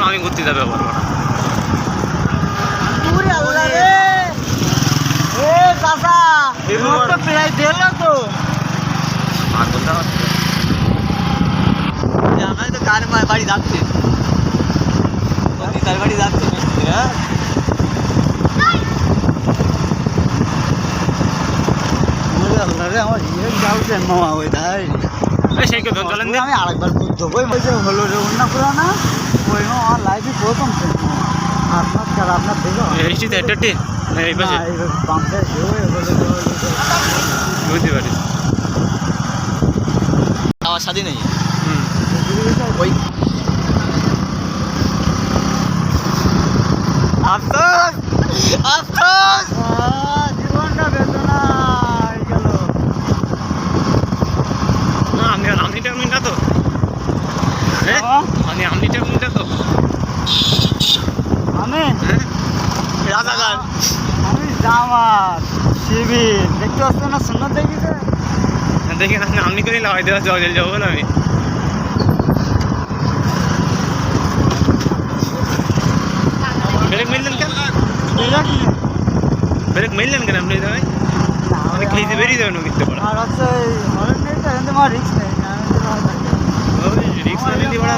আমি ঘুরতে যাবে পারবো না। প্রায় দিল তো আমি তো কার বাড়ি যাচ্ছে, তার বাড়ি যাচ্ছে। হ্যাঁ আমার যাচ্ছে মামা ওই ধাই সেই কেউ চলেন দিয়ে আমি আরেকবার বুঝতে হলো রে অন্য পুরো না ওই আমার লাইফে প্রথম আপনার আপনার দেখো এই পাশে বুঝতে পারিস আমার সাথে নেই ওই আফসোস আফসোস জীবনটা বেদনা হয়ে গেল। না আমি আমনিটা মিনিটা তো আমি আমনিটা মিনিটা তো আমি হ্যাঁ রাজাগার আমি জামাত শিবির দেখতে পাচ্ছ না সুন্দর দেখিছে দেখে না আমনি করে লাগাই দেওয়া জল যাবো না আমি ব্রেক মিললেন কেন ব্রেক মিললেন কেন আপনি ভাই আমি খেয়ে বেরিয়ে যাবেন কিনতে পারা আর হচ্ছে হরেন নেই তো এখান থেকে আমার রিক্স নেই রিক্স না নিতে পারা